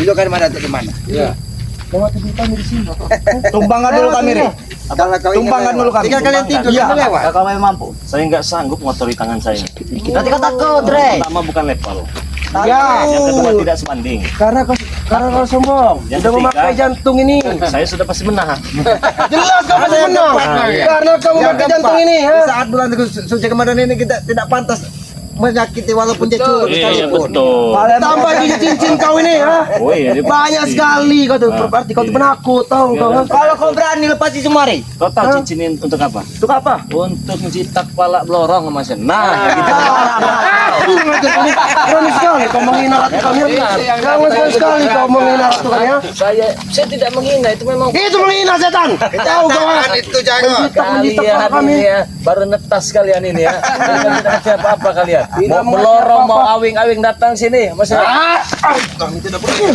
Tunjukkan mana di mana. Iya. Bawa tujuh kami di sini. Tumbangkan dulu kami, Re. Kalau kau Tumbangkan dulu kami. Jika kalian tidur, Iya. kalian lewat. Kalau kami mampu. Saya nggak sanggup ngotori tangan saya. Nanti kau takut, Re. Pertama bukan level. Ya. Yang kedua tidak sebanding. Karena kau sombong. Yang Udah ketiga. memakai jantung ini. Saya sudah pasti menang. Jelas kau pasti menang. Karena kau memakai jantung ini. Di saat bulan suci Ramadan ini kita tidak pantas menyakiti walaupun dia curut Iya sekalipun. betul. Tambah juga cincin kau ini, ha? Oh iya. dia Banyak pasti. sekali kau tuh. Berarti kau tuh penakut, tahu kau? Kalau kau berani lepasi semua, Re. Kau tahu cincin ini untuk apa? Untuk apa? Untuk mencetak kepala belorong mas. Nah, gitu. Berani sekali kau menghina ratu kami. Jangan sekali kau menghina ratu kami, ya? Saya tidak menghina, itu memang Itu menghina setan. Tahu kau? Jangan itu jangan. Menjitak kepala kami. ya, baru netas kalian ini ya. Kalian tidak ngerti apa-apa kalian. Mau melorong, mau awing-awing datang sini, mas. Kami tidak perlu.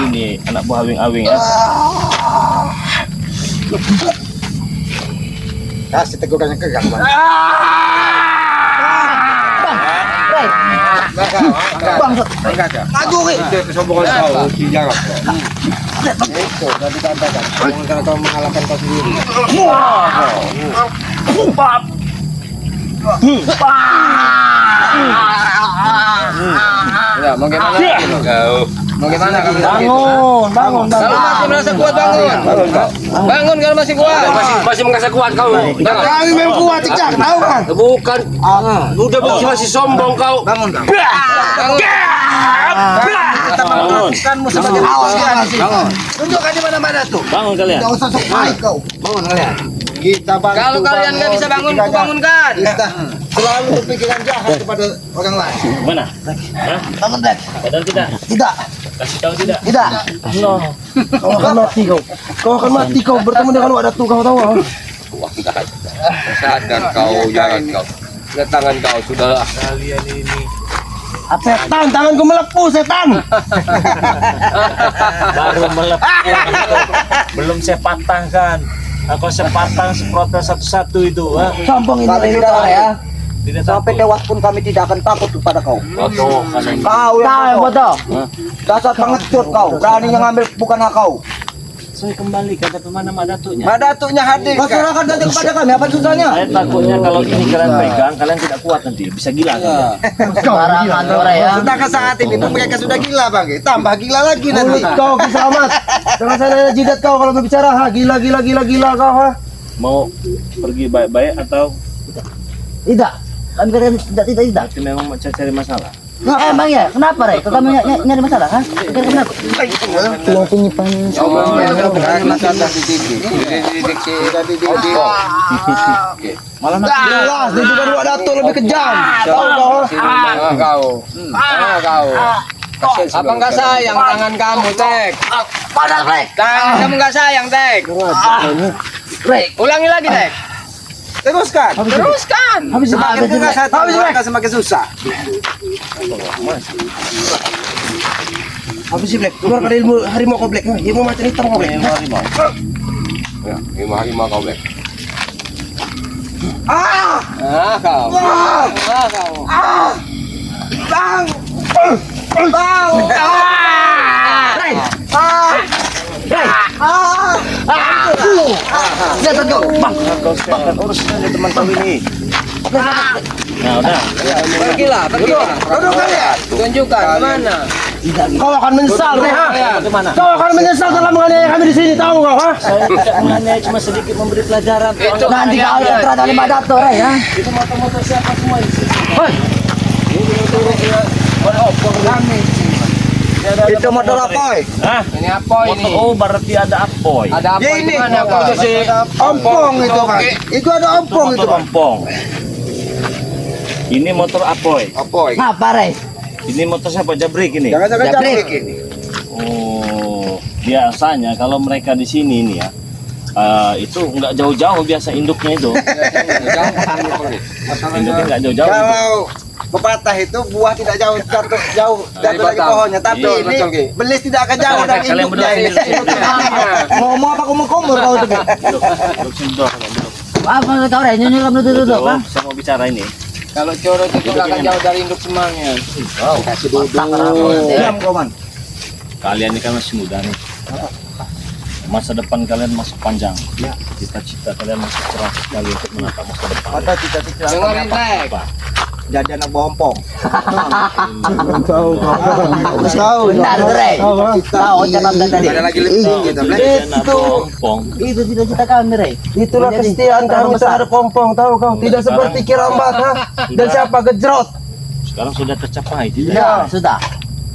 Ini anak buah awing-awing ya. Kasih tegukan yang kegang, Bang. Maju, Re. Itu kesombongan kau, jangan. Itu sudah dikatakan. Karena kau mengalahkan kau sendiri. Ya, mau gimana lagi lo? Mau gimana kamu? Bangun. Kalau masih merasa kuat bangun. Bangun kalau masih kuat. Masih merasa kuat kau. Kami memang kuat, Cicak. Tahu kan? Bukan. Udah masih sombong kau. Bangun kau. Bangun. Kita menunjukkanmu sebagai awas. Bangun. Tunjukkan di mana-mana tuh. Bangun kalian. Tidak usah sok baik kau. Bangun kalian. Kita bantu. Kalau kalian nggak bisa bangun, Kita ku bangunkan. Kita selalu berpikiran jahat kepada orang lain. Mana? Hah? Bangun, Dek. Padahal tidak. Tidak. Kasih tahu tidak. Tidak. Kau akan mati kau. Kau akan mati kau bertemu dengan wadah tuh kau tahu. Sadar kau, jangan kau. Lihat tangan kau, sudahlah. Setan, tanganku melepuh, setan. Baru melepuh. Belum saya patahkan. Aku sepatang seprotes satu-satu itu. Sombong ini, Kalau Re, tidak kau, ya. Tidak Sampai takut. tewas pun kami tidak akan takut kepada kau. Foto kalian. Kau yang bodoh. Dasar pengecut kau. Berani yang ngambil bukan hak kau. Saya kembali ke mana Madatunya. Madatuknya hadir. Kau serahkan saja kepada kami. Apa susahnya? Saya takutnya kalau ini kalian pegang, kalian tidak kuat nanti, bisa gila kan? Barangan tuh, Re, ya. Sedangkan saat ini pun mereka sudah gila, Bang. Tambah gila lagi nanti. Mulut kau kisamat. Jangan saya jidat kau kalau berbicara. Ha, gila kau, ha. Mau pergi baik-baik atau Tidak. Kami kalian tidak. berarti memang mau cari masalah? Emang ya? Kenapa, Re? Kau kami nyari masalah, ha? Kenapa? Tuang penyipan. Masalah dididik. Sudah dididik. Malah nanti Jelas, dia juga dua datuk lebih kejam. Tahu kau? Kau. Apa enggak sayang tangan kamu, Tek? Panas, Re. Tangan kamu enggak sayang, Tek? Re. Ulangi lagi, Tek. Teruskan. Semakin keras hati, maka semakin susah. Habis sih, Black. Keluar dari ilmu harimau kau, Black. Ilmu macan hitam kau, Black. Ya, lima kau, Black. Kau. Bang! Lihat kau. Bang. kau siapkan urusan aja teman kau ini. Nah udah. Pergilah. Duduk kalian. Tunjukkan kemana. Kau akan menyesal, Re, ha? Bagaimana? Kau akan menyesal setelah menganiaya kami di sini, tahu kau, ha? Saya tidak menganiaya, cuma sedikit memberi pelajaran. Nanti kau yang terhadap lima dato, Re, ya. Itu motor-motor siapa semua ini? Itu motor apoy. Hah? Ini apoy ini. Oh berarti ada apoy. Ada apoy di mana, Pak? Ompong itu, Bang. Itu ada ompong itu, Motor Bang. ompong. Ini motor apoy. Apoy. Ngapa, Re? Ini motor siapa? Jabrik ini. Jangan Jabrik. jabrik ini. Oh, biasanya kalau mereka di sini nih ya, itu nggak jauh-jauh biasa induknya itu. Induknya nggak jauh-jauh. Kalau pepatah itu buah tidak jauh jatuh dari pohonnya, tapi Iya, ini belis tidak akan jauh dari Kalian induknya berdua ini. ini. Ngomong apa kumur-kumur kau itu? Duduk sini, duduk. Apa menurut kau Rey? Nyunyur kamu duduk, Betul, ha? saya mau bicara ini. Kalau Coro itu nggak akan jauh dari induk semangnya. Kasih duduk. Diam kau man. Kalian ini kan masih muda nih. Masa depan kalian masih panjang. Cita-cita kalian masih cerah sekali untuk menatap masa depan. Kata cita-cita Dengerin Rek. Apa? jadi anak bompong. Tahu. Benar tuh Rey. Tahu catatan tadi. Ada lagi lebih kita, Blek. Jadi anak pompong. Itu cita-cita kami Rey. Itulah Jadi, kesetiaan orang kami besar. terhadap Pompong, tahu kau? Tidak seperti Kirambat, ha? Dan siapa Gejrot? Sekarang sudah tercapai, tidak? Ya, sudah.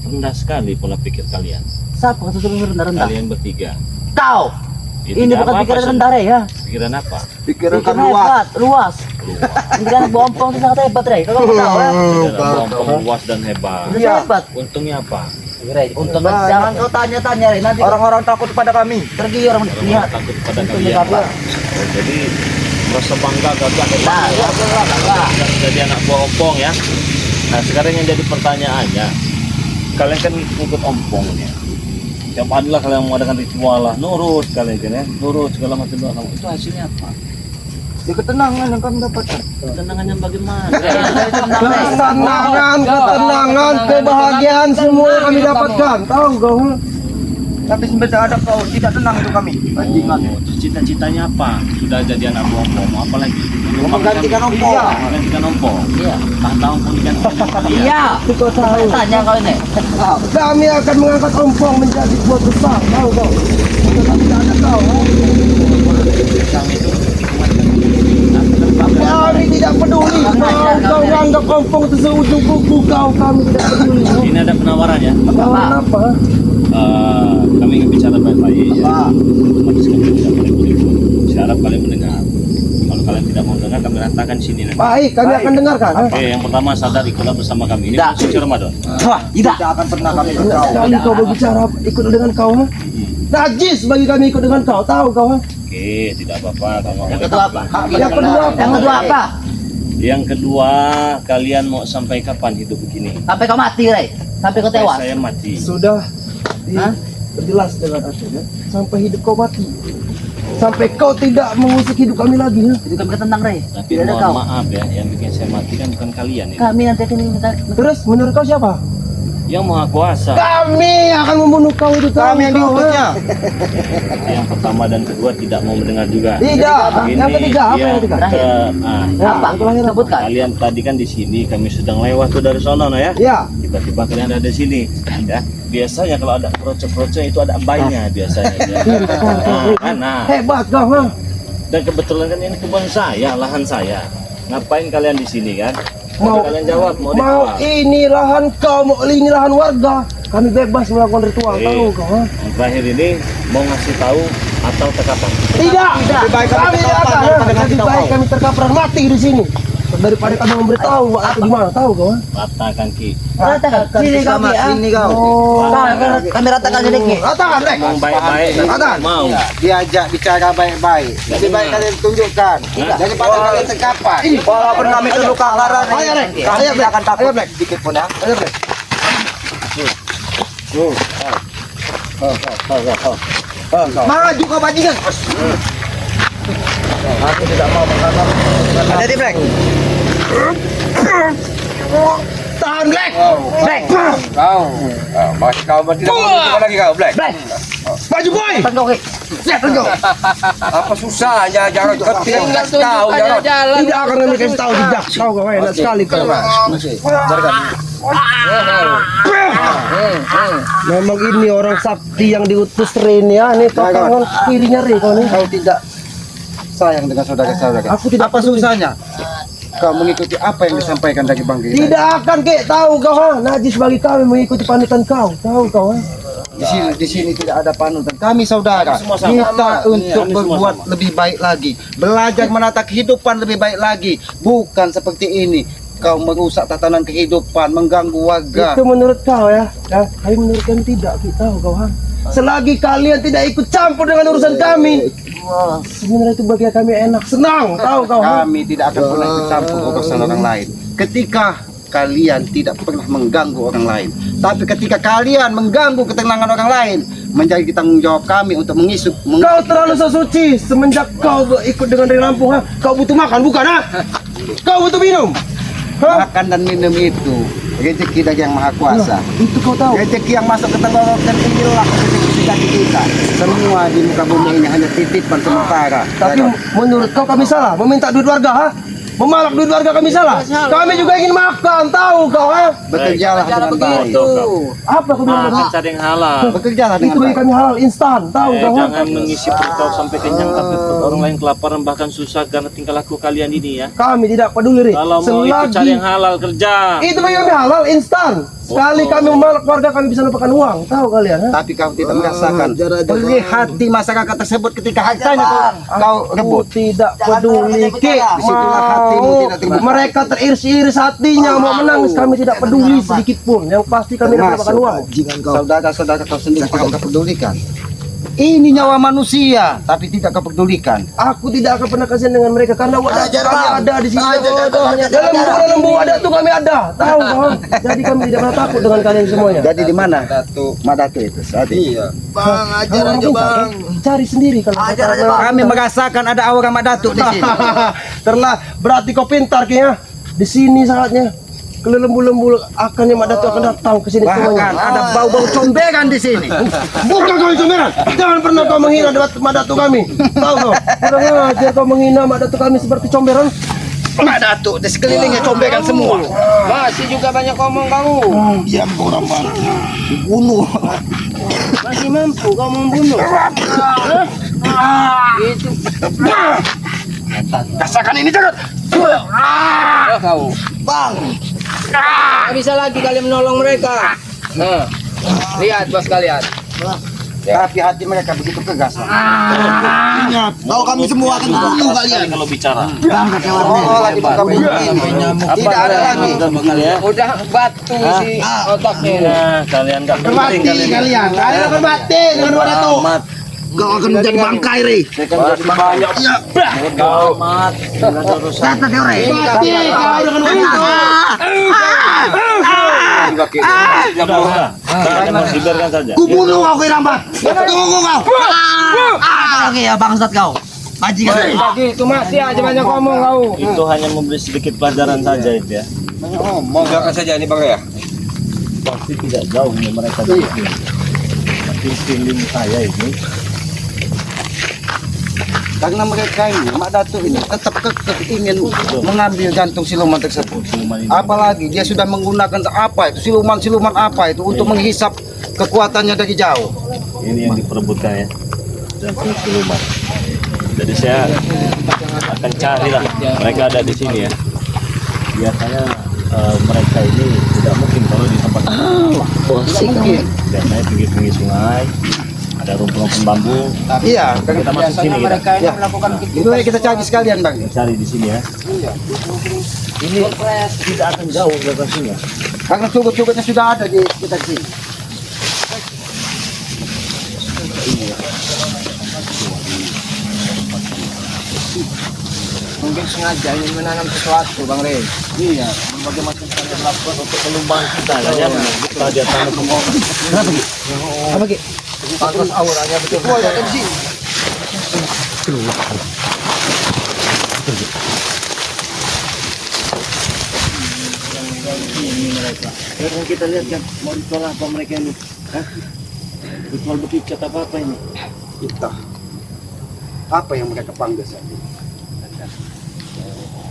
Rendah sekali pola pikir kalian. Siapa kau sudah rendah-rendah? Kalian bertiga. Kau. Ya, Ini tidak bukan apa-apa, pikiran Son. rendah Rey ya. Pikiran apa? Pikiran kan Pikiran luas. hebat, luas. Ini kan bompong itu sangat hebat Rey. Kau tahu ya. Pikiran pompong luas dan hebat. Sudah hebat. Untungnya apa? Rey, untung jangan kau tanya-tanya Rey. Nanti Orang-orang takut pada kami. pergi orang lihat. Takut pada Untungnya kalian. apa? Oh, jadi merasa bangga gagah Nah, hebat. Dan jadi anak pompong ya. Nah sekarang yang jadi pertanyaannya, kalian kan ikut ompong ya. Tiap adalah kalian mengadakan ritual lah, nurut kalian kan ya, nurut segala macam doa kamu. Itu hasilnya apa? di ketenangan yang kami dapatkan. Ketenangan yang bagaimana? Ketenangan, kebahagiaan semua yang kami dapatkan. Tahu kau? Ha? Tapi sebenarnya ada kau tidak tenang itu kami. Bajingan. Oh, terus cita-citanya apa? Sudah jadi anak pompong, mau apa lagi? Menggantikan ompong. Iya, menggantikan ompong. Iya. Tahta ompong digantikan sama dia. Iya. Kau tahu? Tanya kau ini. Kami akan mengangkat Pompong menjadi buat besar. Tahu kau? Tetapi tidak ada kau. Ha? Kami itu Kami tidak peduli. Kau anggap Pompong itu seujung kuku kau. Kami tidak peduli. Ha? ini ada penawarannya. Tawaran apa? Kami ingin bicara baik-baik ya. Habis kami tidak boleh ribut. Saya harap kalian mendengar. Kalau kalian tidak mau dengar, kami ratakan sini nanti. Baik, kami akan dengarkan. Ha? Oke, yang pertama sadar ikutlah bersama kami. Ini Tidak. suci Ramadan. Wah, tidak. Tidak akan pernah kami Banyak bergaul. sekali kau berbicara ikut dengan kau. Ha? Najis bagi kami ikut dengan kau. Tahu kau? Ha? Oke, tidak apa-apa. Kalau Yang kedua apa? Yang kedua apa? Yang kedua apa? Yang kedua, kalian mau sampai kapan hidup begini? Sampai kau mati, Rey. Sampai kau tewas. Saya mati. Sudah Hah? jelas dengan artinya sampai hidup kau mati. Sampai kau tidak mengusik hidup kami lagi. Ha? Itu kami ketentang, Rey. Tapi Tidak ada mohon kau. maaf ya, yang bikin saya mati kan bukan kalian ini. Kami nanti akan minta. Terus menurut kau siapa? Yang maha kuasa. Kami akan membunuh kau itu. Kami yang diutusnya. Yang pertama dan kedua tidak mau mendengar juga. Tidak. Yang ketiga apa yang ketiga? Apa? Sebutkan. Kalian tadi kan di sini, kami sedang lewat tuh dari sono nah ya. Ya. Tiba-tiba kalian ada di sini, ya. Biasanya kalau ada proce-proce itu ada bayinya biasanya. Ya. Nah, Hebat kau. Ha? dan kebetulan kan ini kebun saya, lahan saya. Ngapain kalian di sini kan? Mau- Kalian jawab mau Mau ritual. ini lahan kau, mau ini lahan warga. Kami bebas melakukan ritual. Tahu kau? Ha? Yang terakhir ini mau ngasih tahu atau tekapan. Tidak. Lebih baik kami Kami tidak terkapar akan. daripada Lebih ngasih tahu baik kau. kami terkapar mati di sini daripada kami memberitahu atau gimana. Tahu kau? Ha? Ratakan ki. Ratakan. Sini kami, ah. Sini kau. Oh. Kami ratakan sedikit. Ratakan, Rek. Ngomong baik-baik dan Ratakan. mau. Diajak bicara baik-baik. Lebih baik kalian tunjukkan daripada kalian terkapar. Walaupun kami dulu kakaran. Ayo, Rek. Kami Ayo, tidak Rek. akan takut Ayo, Rek. sedikit pun ya. Ayo, Rek. Maju kau bajingan. Aku tidak mau mengatakan. Ada di Black. Tahan, Rek. Rey. Kau, masih kau tidak mau tunjukkan lagi kau, Black. Rey. Maju, boy. Depan kau, Rey. Siap, kau. Apa susahnya jangan kau tidak kasih tahu jangan. Tidak akan kami kasih tahu tidak. Tahu kau enak sekali kau. Memang ini orang sakti yang diutus Ren ya. Ini kau tangan kirinya Ren kau nih. Kau tidak sayang dengan saudara-saudara. Aku tidak Apa susahnya? Kau mengikuti apa yang disampaikan dari Bang Gita. Tidak akan kek tahu kau ha. Najis bagi kami mengikuti panutan kau. Tahu kau ha. Di sini tidak ada panutan. Kami saudara. Kami semua sama. Kita untuk Kami semua berbuat sama. lebih baik lagi, belajar menata kehidupan lebih baik lagi. Bukan seperti ini. Kau merusak tatanan kehidupan, mengganggu warga. Itu menurut kau ya. Ya, tapi menurut kami tidak. Kita tahu kau ha. Selagi kalian tidak ikut campur dengan urusan kami, sebenarnya itu bagi kami enak, senang. Tahu kau ha. Kami tidak akan pernah ikut campur urusan orang lain. Ketika kalian tidak pernah mengganggu orang lain. Tapi ketika kalian mengganggu ketenangan orang lain, menjadi tanggung jawab kami untuk mengisuk. Kau terlalu sesuci semenjak kau ikut dengan dari Lampung, ha? Kau butuh makan bukan, ha? Kau butuh minum, ha? Makan dan minum itu rezeki dari yang maha kuasa. Itu kau tahu. Rezeki yang masuk ke tenggorokan inilah rezeki kaki kita. Semua di muka bumi ini hanya titipan sementara. Tapi menurut kau kami salah meminta duit warga, ha? Memalak duit warga kami salah. Kami juga ingin makan, tahu kau, ha? Bekerjalah dengan baik. Apa kau bilang? Makan cari yang halal. Bekerjalah Itu dengan bagi baik. kami halal instan, tahu kau, ha? Jangan mengisi perut kau sampai kenyang tapi perut orang lain kelaparan bahkan susah karena tingkah laku kalian ini ya. Kami tidak peduli, Ri. Kalau mau ikut cari yang halal kerja. Itu bagi kami halal instan. Sekali kami memalak warga kami bisa dapatkan uang, tahu kalian, ha? Tapi kau tidak merasakan perih hati masyarakat tersebut ketika hartanya kau Aku rebut. tidak peduli, Ki. Disitulah hatimu tidak terbuka. Mereka teriris-iris hatinya mau menangis, kami tidak peduli sedikit pun. Yang pasti kami dapat mendapatkan uang. Saudara-saudara kau sendiri kau pedulikan. Ini nyawa manusia, tapi tidak kau pedulikan. Aku tidak akan pernah kasihan dengan mereka karena wadah kami ada di sini. Dalam wadah itu kami ada, tahu kau? Jadi kami tidak pernah takut dengan kalian semuanya. Jadi di mana? Madatu itu. Iya. Bang, ajar aja bang. Cari sendiri kalau Kami merasakan ada aura Madatu di sini. Terlah, berarti kau pintar Ki, ya. Di sini saatnya. Kelembu-lembu akan yang Madatu akan datang ke sini Bahkan semuanya. ada bau-bau comberan di sini. Bukan kau yang comberan. Jangan pernah kau menghina Madatu kami. Tahu kau? Kurang ajar kau menghina Madatu kami seperti comberan. Madatu di sekelilingnya comberan semua. Masih juga banyak ngomong kamu. Diam kau orang mati. Bunuh. Masih mampu kau membunuh. Itu. Rasakan ini jangan. Kau. Bang. Tak bisa lagi kalian menolong mereka. Nah, lihat bos kalian. Tapi hati mereka begitu kegas. Ingat, tahu kami semua akan bunuh kalian. Kalau bicara. Oh, lagi buka bumi ini. Tidak ada lagi. Udah batu si otaknya. Nah, kalian enggak penting kalian. Kalian akan mati dengan Madatu. Kau akan menjadi bangkai, Re. Banyak. Kau mat. Enggak ada urusan. Mati kau dengan Madatu. Sudah. Kalian harus dibiarkan saja. Kubunuh kau, Kirambat. Tunggu kau. Oke ya bangsat kau. Bajingan. Lagi itu masih aja banyak ngomong kau. Itu hanya memberi sedikit pelajaran saja itu ya. Mau biarkan saja ini bang ya. Pasti tidak jauh dari mereka dari sini. Tapi feeling saya ini Karena mereka ini, Madatu ini tetap kekeh ingin mengambil jantung siluman tersebut. siluman ini. Apalagi dia sudah menggunakan apa itu siluman apa itu untuk menghisap kekuatannya dari jauh. Ini yang diperebutkan ya. Jantung siluman. Jadi saya akan carilah mereka ada di sini ya. Biasanya mereka ini tidak mungkin kalau di tempat Mungkin. biasanya pinggir-pinggir sungai ada rumpun-rumpun bambu. Iya, Kita masuk sini kita. Mereka ini melakukan itu yang kita cari sekalian bang. Cari di sini ya. Ini tidak akan jauh dari sini. Karena cukup-cukupnya sudah ada di sekitar sini. mungkin sengaja ingin menanam sesuatu bang Rey. Iya, berbagai macam cara dilakukan untuk melubang kita kan ya. Kita dia tanam semua. Apa Ki? Pantas auranya betul. Oh, ada di sini. Sekarang kita lihat kan mau ritual apa mereka ini? Hah? Ritual bekicat apa ini? Kita. Apa yang mereka panggil saat ini?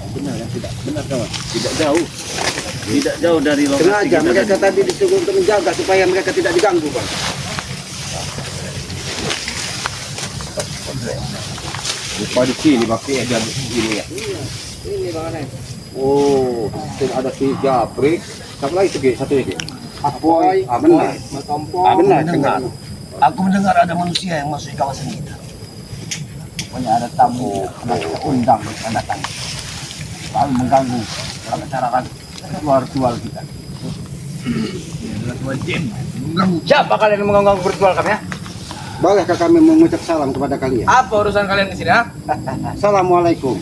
Benar ya, tidak benar kawan. Tidak jauh. Tidak jauh dari lokasi Sengaja kita mereka tadi. tadi disuruh untuk menjaga supaya mereka tidak diganggu bang. Lupa di sini pakai ada di sini ya. Ini bang Rey. Oh, sini ada si Japri. Siapa lagi tuh, Ki? Satu lagi. Apoy, benar. Matompong. Benar, dengar. Aku mendengar ada manusia yang masuk di kawasan kita. Pokoknya ada tamu, anak kita undang mereka datang. Lalu mengganggu masyarakat ritual kita. Siapa kalian yang mengganggu ritual kami ya? Bolehkah kami mengucap salam kepada kalian? Apa urusan kalian di sini ha? Assalamualaikum.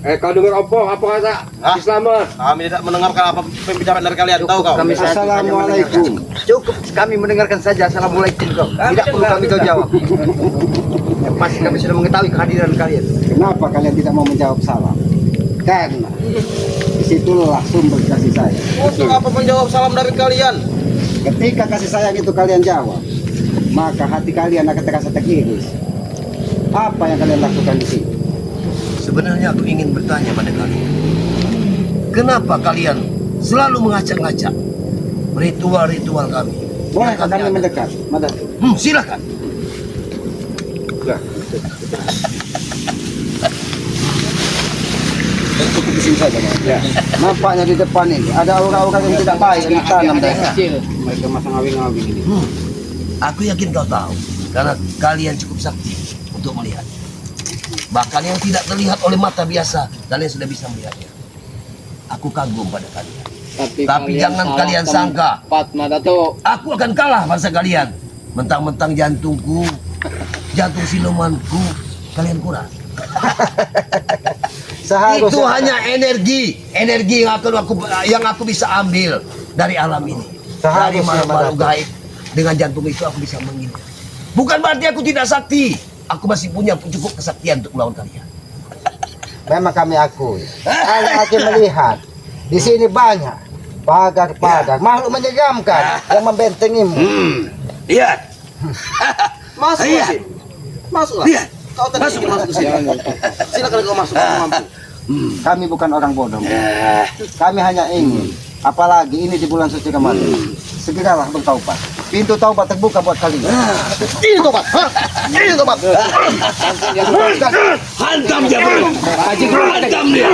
Kau dengar ompong, apa kata? Si Slamet. Kami tidak mendengarkan apa pembicaraan dari kalian, tahu kau? Assalamualaikum. Cukup kami mendengarkan saja. Assalamualaikum kau. Tidak perlu kami kau jawab. Yang pasti kami sudah mengetahui kehadiran kalian. Kenapa kalian tidak mau menjawab salam? Karena disitulah sumber kasih sayang. Untuk apa menjawab salam dari kalian? Ketika kasih sayang itu kalian jawab, maka hati kalian akan terasa terkiris. Apa yang kalian lakukan di sini? Sebenarnya aku ingin bertanya pada kalian. Kenapa kalian selalu mengacak-ngacak ritual-ritual kami? Boleh Yang kami ada? mendekat? Madam. Silakan. Cukup di sini saja, Mas. Ya. Nampaknya di depan ini ada aura-aura yang tidak baik di tanam mereka. Mereka masang awing-awing ini. Aku yakin kau tahu, karena kalian cukup sakti untuk melihat. Bahkan yang tidak terlihat oleh mata biasa, kalian sudah bisa melihatnya. Aku kagum pada kalian. Tapi jangan kalian sangka, aku akan kalah masa kalian. Mentang-mentang jantungku, jantung silumanku, kalian kurang. Seharusnya Itu hanya energi yang aku bisa ambil dari alam ini. Dari Seharusnya, makhluk Madam. gaib. Dengan jantung itu aku bisa mengingat. Bukan berarti aku tidak sakti. Aku masih punya cukup kesaktian untuk melawan kalian. memang kami akui. Kami melihat di sini banyak pagar-pagar makhluk menyeramkan yang membentengimu. Lihat. Masuk Iya. sini. Masuklah. Lihat. Kau tadi Masuk. ingin masuk ke sini. Silakan kau masuk kalau mampu. Kami bukan orang bodoh. Kami hanya ingin, apalagi ini di bulan suci Ramadan. Segeralah bertaubat. Pintu taubat terbuka buat kalian. Ini taubat. Ini taubat. Hantam dia, bro. Hantam dia.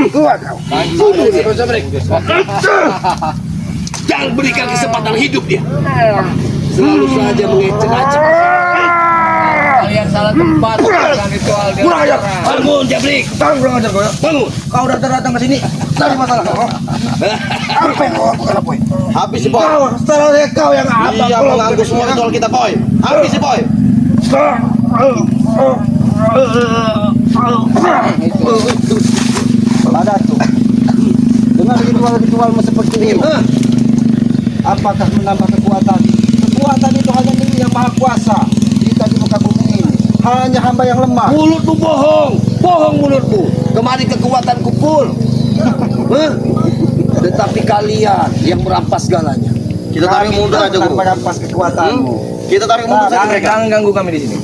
Kuat kau. Bunuh dia. Jangan berikan kesempatan hidup dia. Selalu saja mengecek-ngecek. Kalian salah tempat dengan ritual dia. Kurang ajar. Bangun, Jabrik. Kurang ajar kau ya. Bangun. Kau datang ke sini. Dari masalah kau. Apa yang kau lakukan, Boy? Habis si Boy. Setelah kau yang apa? Iya, mengganggu semua ritual kita, Boy. Habis si Boy. Pada tuh. Dengan ritual-ritualmu seperti ini, apakah menambah kekuatan? Kekuatan itu hanya milik yang maha kuasa. Kita di muka bumi ini hanya hamba yang lemah. Mulutmu bohong. Bohong mulutmu. Kemarin kekuatanku full. Tetapi kalian yang merampas segalanya. Kita tarik mundur aja, Guru. Merampas kekuatanmu. Kita tarik mundur saja mereka. Jangan ganggu kami di sini.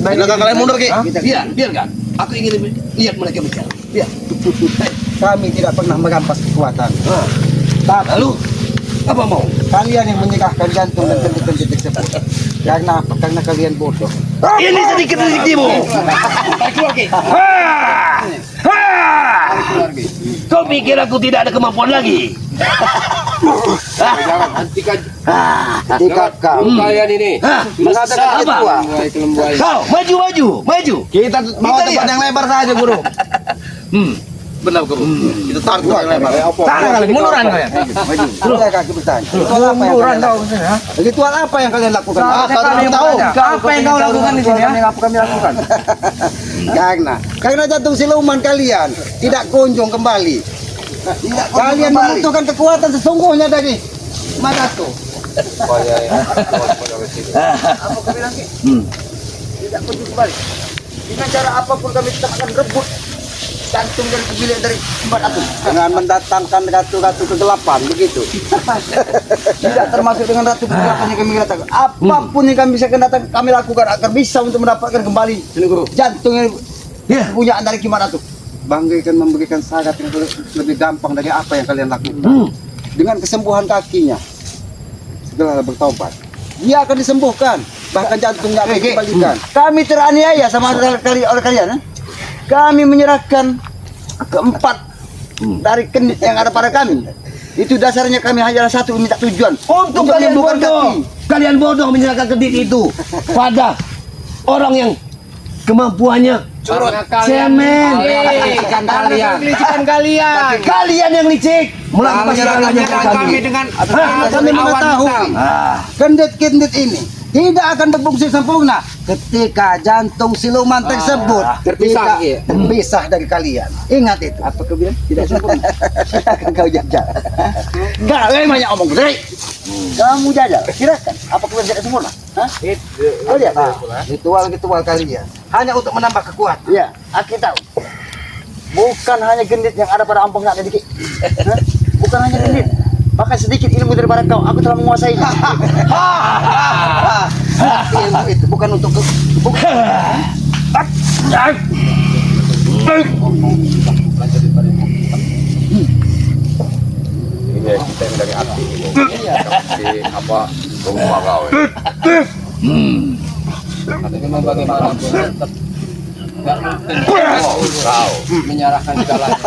Silakan kalian mundur, Ki. Biarkan. Aku ingin lihat mereka bicara. Biar. Kami tidak pernah merampas kekuatan. Tapi Lalu apa mau? kalian yang menyerahkan jantung dan kendi-kendi tersebut. Karena apa? Karena kalian bodoh. Ini sedikit rezekimu. Kau pikir aku tidak ada kemampuan lagi? Jangan hentikan Ketika kau kalian ini. mengatakan Apa? ritual, Kau maju. kita bawa Kita tempat lihat. yang lebar saja, Guru. Benar, Guru. Kita tarik tempat yang lebar. Sana kali, munduran kalian. Maju. Boleh kaki bertanya. Ritual apa yang kalian lakukan? Ritual apa yang kalian lakukan? Kau tidak tahu. Apa yang kau lakukan di sini ya? Apa kami lakukan? Karena jantung siluman kalian tidak kunjung kembali. Kalian membutuhkan kekuatan sesungguhnya dari Madato. Apa kau bilang, Ki? Tidak kunjung kembali. Dengan cara apapun kami tetap akan rebut jantung dan kebilik dari Madato. Dengan mendatangkan ratu-ratu kegelapan, begitu. Tidak termasuk dengan ratu kegelapan yang kami katakan. Apapun yang kami bisa kami lakukan agar bisa untuk mendapatkan kembali jantung yang kepunyaan dari Kimadato. Bangga memberikan syarat yang lebih gampang dari apa yang kalian lakukan. Dengan kesembuhan kakinya, segera bertobat. Dia akan disembuhkan, bahkan jantungnya akan dikembalikan. Kami teraniaya sama oleh kalian. Kami menyerahkan keempat dari kendit yang ada pada kami. Itu dasarnya kami hanya satu minta tujuan Untuk kalian menyembuhkan bodoh. kaki. Kalian bodoh menyerahkan kedit itu pada orang yang kemampuannya cemen. Kelicikan kalian. Kelicikan kalian. Kalian yang licik melakukan segalanya ke kami. dengan Kami mengetahui kendit-kendit ini tidak akan berfungsi sempurna ketika jantung siluman tersebut terpisah, tidak iya. terpisah dari kalian. Ingat itu. Apa kau bilang? Tidak sempurna. Silakan kau jajal. Enggak, banyak omong Dri. Kamu jajal. Silakan. Apa kau tidak sempurna? Hah? Oh ya. Ritual-ritual kalian hanya untuk menambah kekuatan. Iya, aku tahu. Bukan hanya gendit yang ada pada ampong nak sedikit. Bukan hanya gendit. Bahkan sedikit ilmu daripada kau, aku telah menguasainya. Ilmu itu bukan untuk bukan. Ini kita yang dari hati. Di apa? Rumah kau. Tapi memang bagaimanapun tetap nggak mungkin kau menyerahkan segalanya.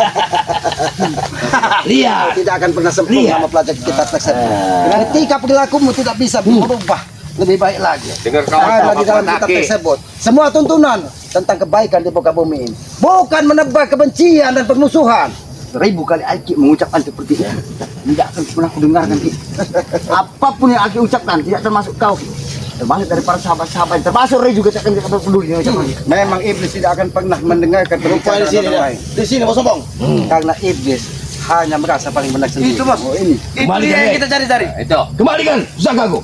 Kau tidak akan pernah sempurna mempelajari kitab tersebut. Ketika perilakumu tidak bisa berubah lebih baik lagi. Dengar kau Karena di dalam apa kitab Naki? tersebut semua tuntunan tentang kebaikan di muka bumi ini bukan menebar kebencian dan permusuhan. 1000 kali Aki mengucapkan seperti itu, tidak akan pernah aku dengarkan. Ki. Apapun yang Aki ucapkan tidak termasuk kau, Ki. Termasuk dari para sahabat-sahabat, termasuk Ray juga tak akan peduli dengan ucapan. Memang iblis tidak akan pernah mendengarkan perbicaraan orang lain. Di sini bos sombong. Karena iblis hanya merasa paling benar sendiri. Itu, Bos. Oh, ini. Kembalikan kita cari-cari. Itu. Kembalikan pusaka aku.